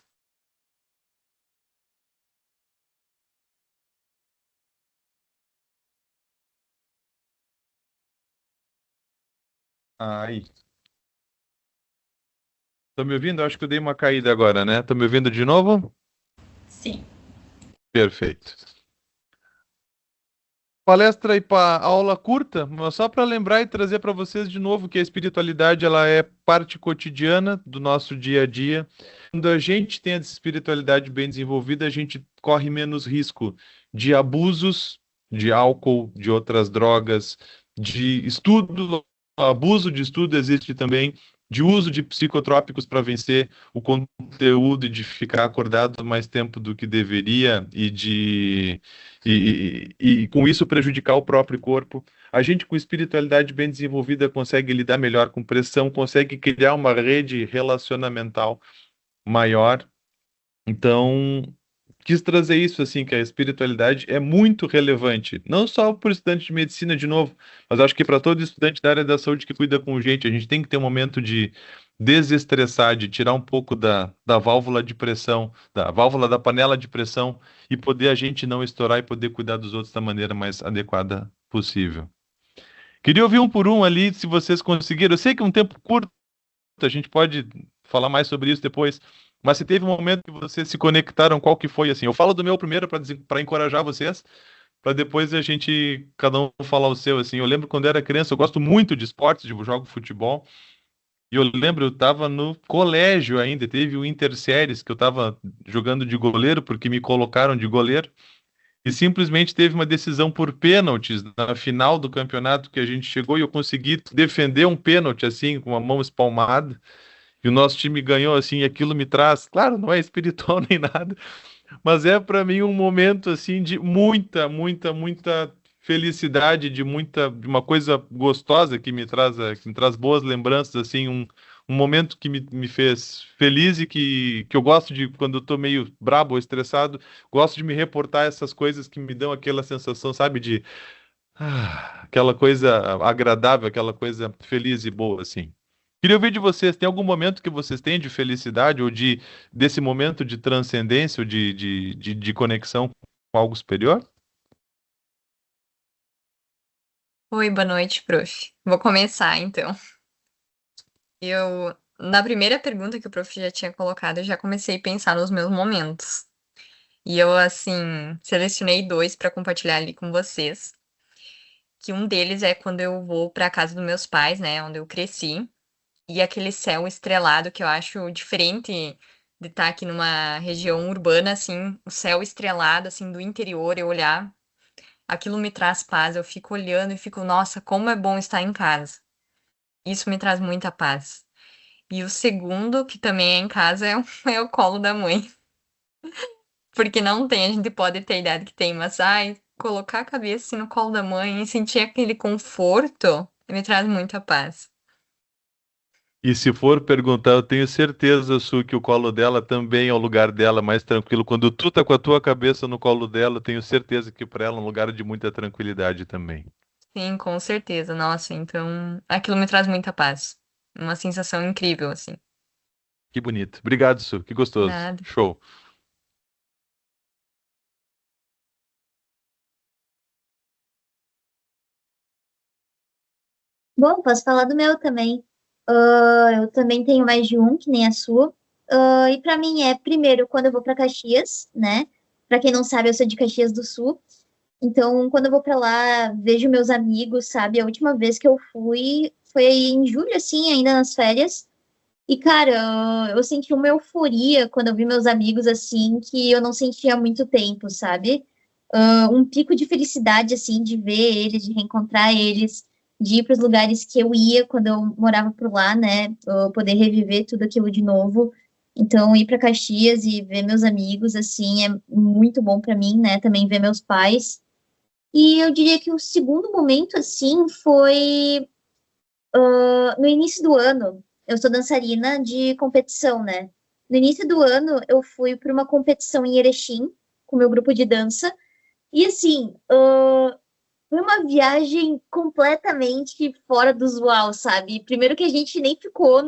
Aí. Estão me ouvindo? Acho que eu dei uma caída agora, né? Estão me ouvindo de novo? Sim. Perfeito. Palestra e aula curta, mas só para lembrar e trazer para vocês de novo que a espiritualidade ela é parte cotidiana do nosso dia a dia. Quando a gente tem a espiritualidade bem desenvolvida, a gente corre menos risco de abusos de álcool, de outras drogas, de estudo, abuso de estudo existe também, de uso de psicotrópicos para vencer o conteúdo e de ficar acordado mais tempo do que deveria e com isso prejudicar o próprio corpo. A gente, com espiritualidade bem desenvolvida, consegue lidar melhor com pressão, consegue criar uma rede relacionamental maior. Então, quis trazer isso, assim, que a espiritualidade é muito relevante, não só para o estudante de medicina, de novo, mas acho que para todo estudante da área da saúde que cuida com gente, a gente tem que ter um momento de desestressar, de tirar um pouco da válvula de pressão, da válvula da panela de pressão e poder a gente não estourar e poder cuidar dos outros da maneira mais adequada possível. Queria ouvir um por um ali, se vocês conseguiram. Eu sei que é um tempo curto, a gente pode falar mais sobre isso depois. Mas se teve um momento que vocês se conectaram, qual que foi assim? Eu falo do meu primeiro para encorajar vocês, para depois a gente cada um falar o seu assim. Eu lembro quando eu era criança, eu gosto muito de esportes, de jogo futebol. E eu lembro, eu estava no colégio ainda, teve o Interséries que eu estava jogando de goleiro porque me colocaram de goleiro. E simplesmente teve uma decisão por pênaltis na final do campeonato que a gente chegou e eu consegui defender um pênalti assim, com a mão espalmada. E o nosso time ganhou, assim, e aquilo me traz, claro, não é espiritual nem nada, mas é para mim um momento, assim, de muita felicidade, de uma coisa gostosa que me traz boas lembranças, assim, um momento que me fez feliz e que eu gosto de, quando eu tô meio brabo ou estressado, gosto de me reportar essas coisas que me dão aquela sensação, sabe, de aquela coisa agradável, aquela coisa feliz e boa, assim. Queria ouvir de vocês, tem algum momento que vocês têm de felicidade ou desse momento de transcendência ou de conexão com algo superior? Oi, boa noite, prof. Vou começar, então. Na primeira pergunta que o prof já tinha colocado, eu já comecei a pensar nos meus momentos. E eu, assim, selecionei dois para compartilhar ali com vocês. Que um deles é quando eu vou para casa dos meus pais, né, onde eu cresci. E aquele céu estrelado que eu acho diferente de estar aqui numa região urbana, assim, o céu estrelado, assim, do interior, eu olhar, aquilo me traz paz. Eu fico olhando e fico, nossa, como é bom estar em casa. Isso me traz muita paz. E o segundo, que também é em casa, é o colo da mãe. Porque não tem, a gente pode ter a idade que tem, mas ai, colocar a cabeça assim, no colo da mãe e sentir aquele conforto me traz muita paz. E se for perguntar, eu tenho certeza, Su, que o colo dela também é o lugar dela mais tranquilo. Quando tu tá com a tua cabeça no colo dela, eu tenho certeza que para ela é um lugar de muita tranquilidade também. Sim, com certeza. Nossa, então aquilo me traz muita paz. Uma sensação incrível, assim. Que bonito. Obrigado, Su. Que gostoso. Nada. Show. Bom, posso falar do meu também. Eu também tenho mais de um, que nem a sua. E para mim é, primeiro, quando eu vou para Caxias, né? Para quem não sabe, eu sou de Caxias do Sul. Então, quando eu vou para lá, vejo meus amigos, sabe? A última vez que eu fui foi em julho, assim, ainda nas férias. E, cara, eu senti uma euforia quando eu vi meus amigos, assim, que eu não sentia há muito tempo, sabe? Um pico de felicidade, assim, de ver eles, de reencontrar eles, de ir para os lugares que eu ia quando eu morava por lá, né? Poder reviver tudo aquilo de novo. Então, ir para Caxias e ver meus amigos, assim, é muito bom para mim, né? Também ver meus pais. E eu diria que o segundo momento, assim, foi no início do ano. Eu sou dançarina de competição, né? No início do ano, eu fui para uma competição em Erechim, com meu grupo de dança. E, assim, foi uma viagem completamente fora do usual, sabe? Primeiro que a gente nem ficou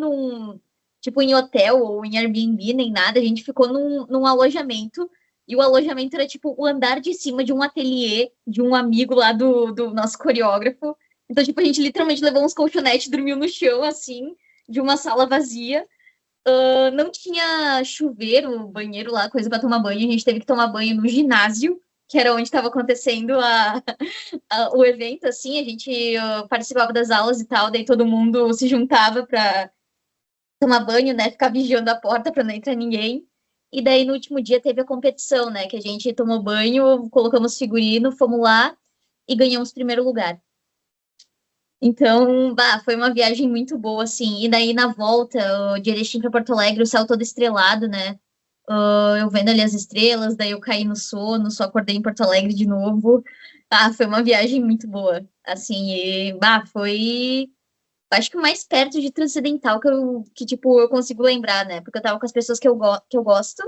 tipo, em hotel ou em Airbnb, nem nada. A gente ficou num alojamento. E o alojamento era, tipo, o andar de cima de um ateliê de um amigo lá do nosso coreógrafo. Então, tipo, a gente literalmente levou uns colchonetes, dormiu no chão, assim, de uma sala vazia. Não tinha chuveiro, banheiro lá, coisa para tomar banho. A gente teve que tomar banho no ginásio, que era onde estava acontecendo o evento, assim. A gente participava das aulas e tal, daí todo mundo se juntava para tomar banho, né? Ficar vigiando a porta para não entrar ninguém. E daí no último dia teve a competição, né? Que a gente tomou banho, colocamos figurino, fomos lá e ganhamos primeiro lugar. Então, bah, foi uma viagem muito boa, assim. E daí, na volta, de Erechim para Porto Alegre, o céu todo estrelado, né? Eu vendo ali as estrelas, daí eu caí no sono, só acordei em Porto Alegre de novo. Ah, foi uma viagem muito boa. Assim, bah, foi, acho que o mais perto de transcendental tipo, eu consigo lembrar, né? Porque eu tava com as pessoas que eu gosto,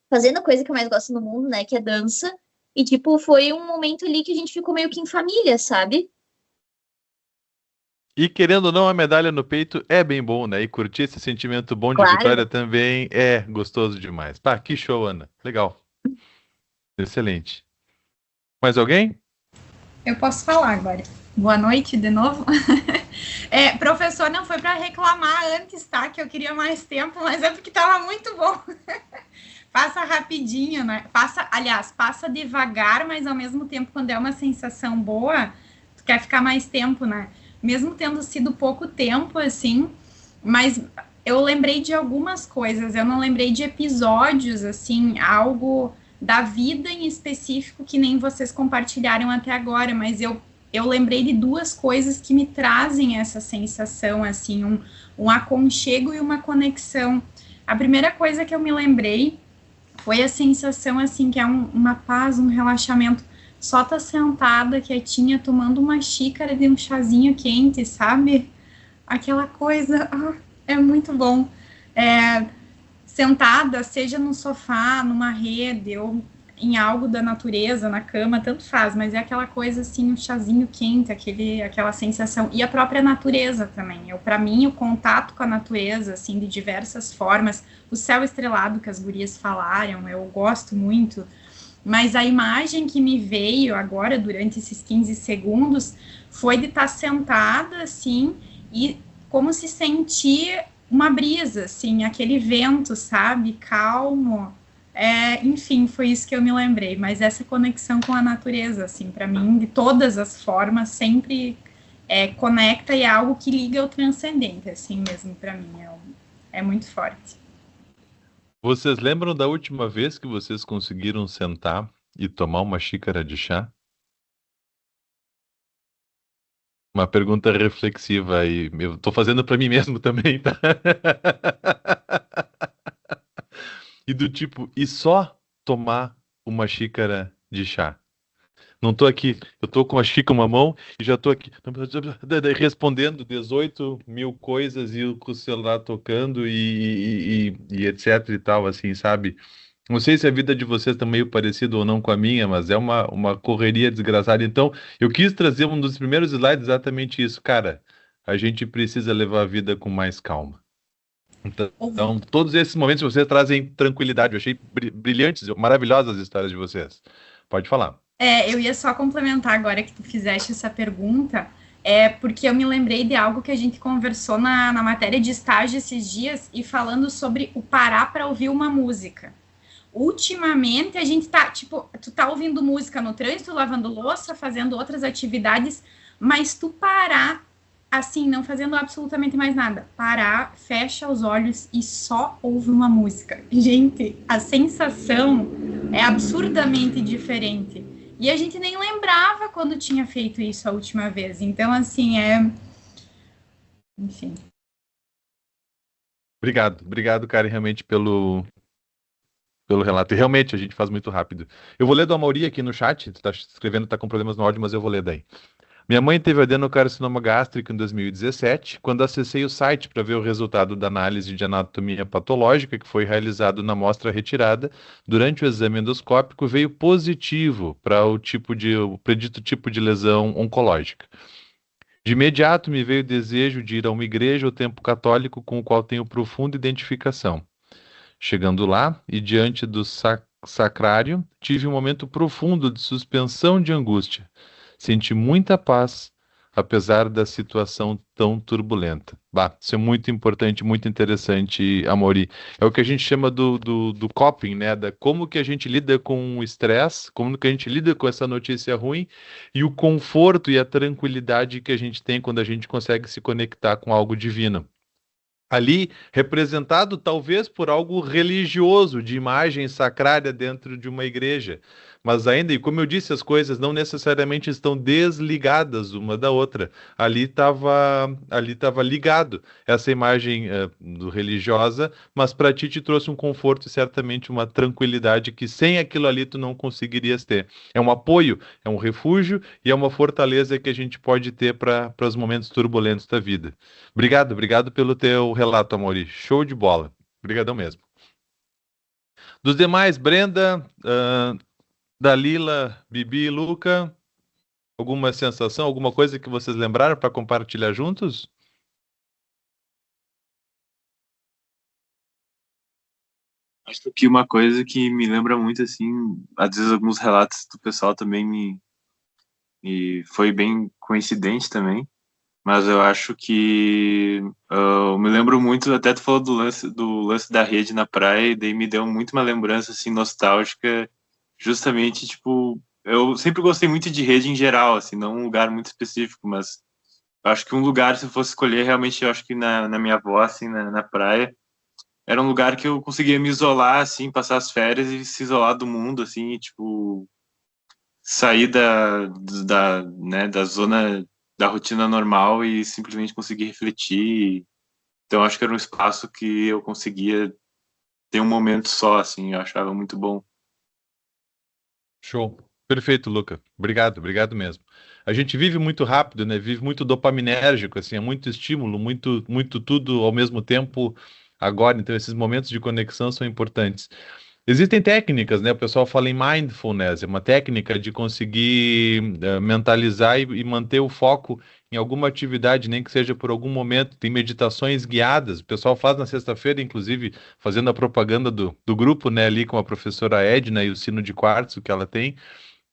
fazendo a coisa que eu mais gosto no mundo, né? Que é dança. E, tipo, foi um momento ali que a gente ficou meio que em família, sabe? E querendo ou não, a medalha no peito é bem bom, né? E curtir esse sentimento bom de vitória Claro. também é gostoso demais. Pá, que show, Ana. Legal. Excelente. Mais alguém? Eu posso falar agora. Boa noite de novo. Professor, não foi para reclamar antes, tá? Que eu queria mais tempo, mas é porque estava muito bom. Passa rapidinho, né? Passa devagar, mas ao mesmo tempo, quando é uma sensação boa, tu quer ficar mais tempo, né? Mesmo tendo sido pouco tempo, assim, mas eu lembrei de algumas coisas, eu não lembrei de episódios, assim, algo da vida em específico que nem vocês compartilharam até agora, mas eu lembrei de duas coisas que me trazem essa sensação, assim, um aconchego e uma conexão. A primeira coisa que eu me lembrei foi a sensação, assim, que é uma paz, um relaxamento, só tá sentada, quietinha, tomando uma xícara de um chazinho quente, sabe? Aquela coisa, é muito bom. Sentada, seja no sofá, numa rede, ou em algo da natureza, na cama, tanto faz, mas é aquela coisa assim, um chazinho quente, aquela sensação, e a própria natureza também. Para mim, o contato com a natureza, assim, de diversas formas, o céu estrelado que as gurias falaram, eu gosto muito, mas a imagem que me veio agora, durante esses 15 segundos, foi de estar sentada, assim, e como se sentir uma brisa, assim, aquele vento, sabe, calmo, Enfim, foi isso que eu me lembrei, mas essa conexão com a natureza, assim, para mim, de todas as formas, sempre conecta e é algo que liga ao transcendente, assim mesmo, para mim, é muito forte. Vocês lembram da última vez que vocês conseguiram sentar e tomar uma xícara de chá? Uma pergunta reflexiva e eu tô fazendo para mim mesmo também, tá? E do tipo, e só tomar uma xícara de chá? Não tô aqui, eu tô com a xícara uma mão e já tô aqui respondendo 18 mil coisas e com o celular tocando e etc e tal, assim, sabe? Não sei se a vida de vocês está meio parecida ou não com a minha, mas é uma correria desgraçada. Então, eu quis trazer um dos primeiros slides exatamente isso. Cara, a gente precisa levar a vida com mais calma. Então, todos esses momentos vocês trazem tranquilidade. Eu achei brilhantes, maravilhosas as histórias de vocês. Pode falar. Eu ia só complementar agora que tu fizeste essa pergunta, porque eu me lembrei de algo que a gente conversou na matéria de estágio esses dias e falando sobre o parar para ouvir uma música. Ultimamente a gente tá, tipo, tu tá ouvindo música no trânsito, lavando louça, fazendo outras atividades, mas tu parar, assim, não fazendo absolutamente mais nada, parar, fecha os olhos e só ouve uma música. Gente, a sensação é absurdamente diferente. E a gente nem lembrava quando tinha feito isso a última vez. Então, assim, enfim. Obrigado, Karen, realmente pelo relato. E realmente, a gente faz muito rápido. Eu vou ler do Amaury aqui no chat, tá escrevendo, tá com problemas no áudio, mas eu vou ler daí. Minha mãe teve adenocarcinoma gástrico em 2017. Quando acessei o site para ver o resultado da análise de anatomia patológica que foi realizado na amostra retirada, durante o exame endoscópico veio positivo para o predito tipo de lesão oncológica. De imediato me veio o desejo de ir a uma igreja ou templo católico com o qual tenho profunda identificação. Chegando lá e diante do sacrário, tive um momento profundo de suspensão de angústia. Senti muita paz, apesar da situação tão turbulenta. Bah, isso é muito importante, muito interessante, Amaury. É o que a gente chama do coping, né? Como que a gente lida com o estresse, como que a gente lida com essa notícia ruim e o conforto e a tranquilidade que a gente tem quando a gente consegue se conectar com algo divino. Ali representado talvez por algo religioso, de imagem sacrária dentro de uma igreja. Mas ainda, e como eu disse, as coisas não necessariamente estão desligadas uma da outra. Ali tava ligado essa imagem religiosa, mas para ti te trouxe um conforto e certamente uma tranquilidade que sem aquilo ali tu não conseguirias ter. É um apoio, é um refúgio e é uma fortaleza que a gente pode ter para os momentos turbulentos da vida. Obrigado pelo teu relato, Amaury. Show de bola. Obrigadão mesmo. Dos demais, Brenda, Dalila, Bibi, Luca, alguma sensação, alguma coisa que vocês lembraram para compartilhar juntos? Acho que uma coisa que me lembra muito, assim, às vezes alguns relatos do pessoal também me foi bem coincidente também, mas eu acho que eu me lembro muito, até tu falou do lance da rede na praia, e daí me deu muito uma lembrança, assim, nostálgica, justamente, tipo, eu sempre gostei muito de rede em geral, assim, não um lugar muito específico, mas eu acho que um lugar, se eu fosse escolher, realmente, eu acho que na minha avó, assim, na praia, era um lugar que eu conseguia me isolar, assim, passar as férias e se isolar do mundo, assim, e, tipo, sair né, da zona da rotina normal e simplesmente conseguir refletir. Então, acho que era um espaço que eu conseguia ter um momento só, assim, eu achava muito bom. Show. Perfeito, Luca. Obrigado mesmo. A gente vive muito rápido, né? Vive muito dopaminérgico, assim, é muito estímulo, muito tudo ao mesmo tempo agora. Então, esses momentos de conexão são importantes. Existem técnicas, né? O pessoal fala em mindfulness, é uma técnica de conseguir mentalizar e manter o foco em alguma atividade, nem que seja por algum momento. Tem meditações guiadas, o pessoal faz na sexta-feira, inclusive fazendo a propaganda do grupo, né? Ali com a professora Edna e o sino de quartzo que ela tem.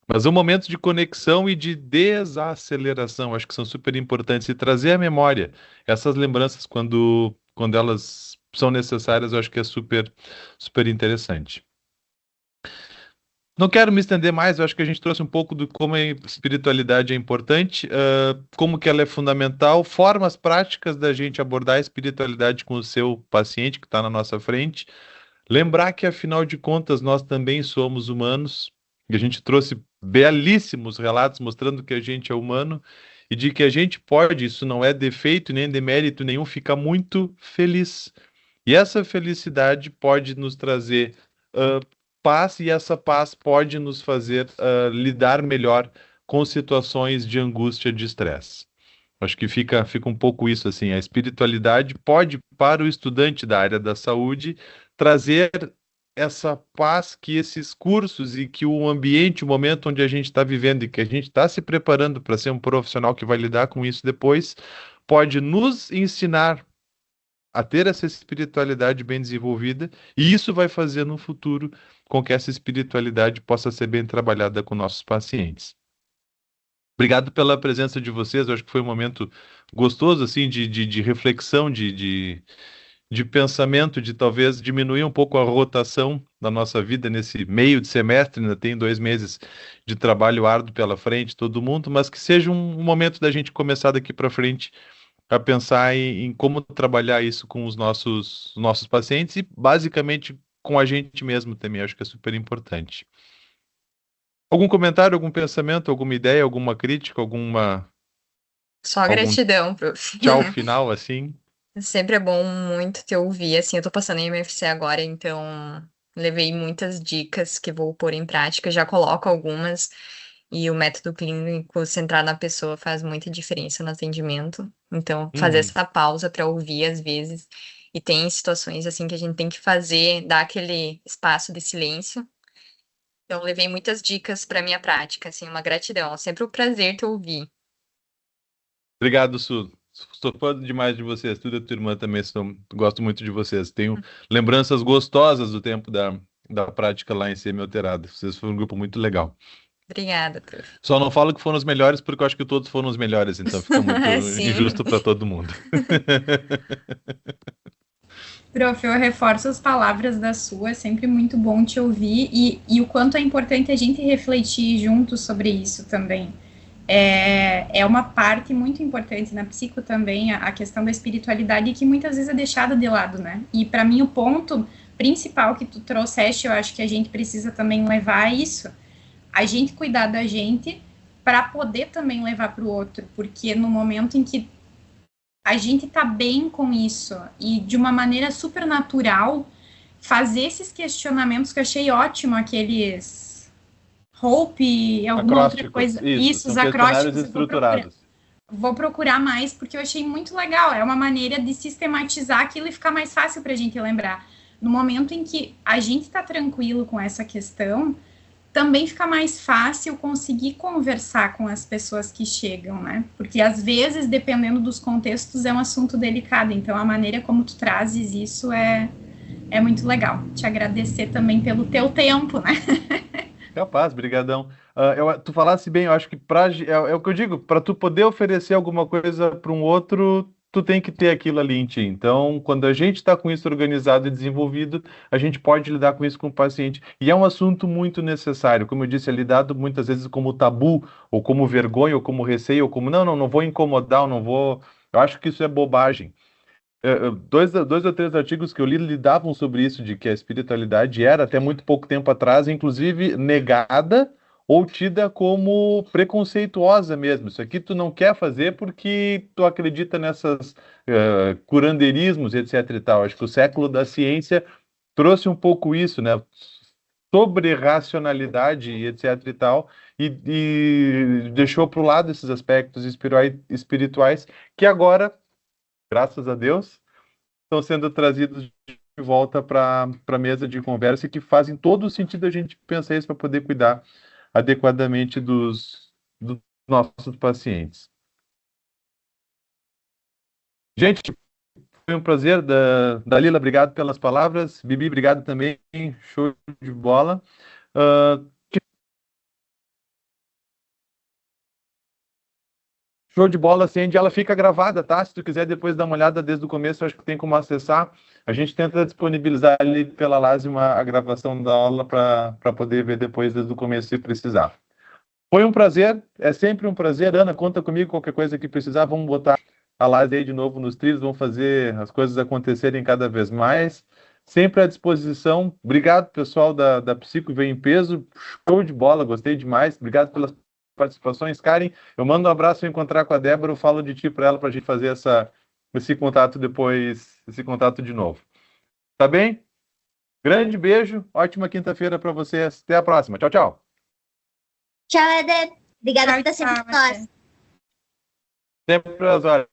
Mas são momentos de conexão e de desaceleração, acho que são super importantes. E trazer à memória essas lembranças quando elas são necessárias, eu acho que é super interessante. Não quero me estender mais, eu acho que a gente trouxe um pouco de como a espiritualidade é importante, como que ela é fundamental, formas práticas da gente abordar a espiritualidade com o seu paciente que está na nossa frente. Lembrar que, afinal de contas, nós também somos humanos, e a gente trouxe belíssimos relatos mostrando que a gente é humano e de que a gente pode, isso não é defeito nem demérito nenhum, ficar muito feliz. E essa felicidade pode nos trazer ah, paz, e essa paz pode nos fazer lidar melhor com situações de angústia, de estresse. Acho que fica um pouco isso assim. A espiritualidade pode, para o estudante da área da saúde, trazer essa paz que esses cursos e que o ambiente, o momento onde a gente está vivendo e que a gente está se preparando para ser um profissional que vai lidar com isso depois, pode nos ensinar a ter essa espiritualidade bem desenvolvida, e isso vai fazer no futuro com que essa espiritualidade possa ser bem trabalhada com nossos pacientes. Obrigado pela presença de vocês, eu acho que foi um momento gostoso, assim, de reflexão, de pensamento, de talvez diminuir um pouco a rotação da nossa vida nesse meio de semestre, ainda tem 2 meses de trabalho árduo pela frente, todo mundo, mas que seja um momento da gente começar daqui para frente a pensar em como trabalhar isso com os nossos pacientes e basicamente com a gente mesmo também, acho que é super importante. Algum comentário, algum pensamento, alguma ideia, alguma crítica, Só algum gratidão, prof. tchau final, assim? Sempre é bom muito te ouvir, assim, eu tô passando em MFC agora, então levei muitas dicas que vou pôr em prática, já coloco algumas, e o método clínico centrado na pessoa faz muita diferença no atendimento, então fazer Uhum. essa pausa para ouvir às vezes, e tem situações assim que a gente tem que fazer, dar aquele espaço de silêncio, então levei muitas dicas para minha prática, assim, uma gratidão, é sempre um prazer te ouvir. Obrigado, Su. Sou fã demais de vocês. Tudo é tua irmã também. Gosto muito de vocês. Tenho lembranças gostosas do tempo da prática lá em Semi-Alterado. Vocês foram um grupo muito legal. Obrigada, prof. Só não falo que foram os melhores porque eu acho que todos foram os melhores, então fica muito Sim. injusto para todo mundo. Prof, eu reforço as palavras da sua, é sempre muito bom te ouvir e o quanto é importante a gente refletir juntos sobre isso também. É uma parte muito importante na psico também, a questão da espiritualidade que muitas vezes é deixada de lado, né? E para mim o ponto principal que tu trouxeste, eu acho que a gente precisa também levar a isso, a gente cuidar da gente para poder também levar para o outro, porque no momento em que a gente tá bem com isso e de uma maneira super natural fazer esses questionamentos que eu achei ótimo, aqueles Hope, alguma outra Acrósticos, coisa, isso, isso, os são questionários acrósticos, estruturados. vou procurar mais porque eu achei muito legal, é uma maneira de sistematizar aquilo e ficar mais fácil para a gente lembrar. No momento em que a gente está tranquilo com essa questão, também fica mais fácil conseguir conversar com as pessoas que chegam, né? Porque às vezes, dependendo dos contextos, é um assunto delicado. Então, a maneira como tu trazes isso é muito legal. Te agradecer também pelo teu tempo, né? Capaz, brigadão. Tu falasse bem, eu acho que é o que eu digo, para tu poder oferecer alguma coisa para um outro, tu tem que ter aquilo ali em ti. Então, quando a gente está com isso organizado e desenvolvido, a gente pode lidar com isso com o paciente. E é um assunto muito necessário, como eu disse, é lidado muitas vezes como tabu, ou como vergonha, ou como receio, ou como não vou incomodar, eu não vou. Eu acho que isso é bobagem. Dois ou três artigos que eu li lidavam sobre isso, de que a espiritualidade era, até muito pouco tempo atrás, inclusive negada ou tida como preconceituosa mesmo. Isso aqui tu não quer fazer porque tu acredita nessas curandeirismos, etc e tal. Acho que o século da ciência trouxe um pouco isso, né? Sobre racionalidade e etc e tal, e deixou para o lado esses aspectos espirituais que agora, graças a Deus, estão sendo trazidos de volta para a mesa de conversa e que fazem todo o sentido a gente pensar isso para poder cuidar adequadamente dos nossos pacientes. Gente, foi um prazer. Dalila, obrigado pelas palavras. Bibi, obrigado também. Show de bola. Uh, Show de bola, Sandy. Ela fica gravada, tá? Se tu quiser depois dar uma olhada desde o começo, eu acho que tem como acessar. A gente tenta disponibilizar ali pela Lázima a gravação da aula para poder ver depois desde o começo se precisar. Foi um prazer, é sempre um prazer. Ana, conta comigo, qualquer coisa que precisar, vamos botar a Lázima aí de novo nos trilhos, vamos fazer as coisas acontecerem cada vez mais. Sempre à disposição. Obrigado, pessoal da Psico Veio em Peso. Show de bola, gostei demais. Obrigado pelas participações. Karen, eu mando um abraço, eu encontrar com a Débora, eu falo de ti para ela, para a gente fazer esse contato depois, esse contato de novo. Tá bem? Grande beijo, ótima quinta-feira para vocês. Até a próxima. Tchau, tchau. Tchau, Éder. Obrigada por estar sempre Tchau, com nós. Éder. Sempre às horas.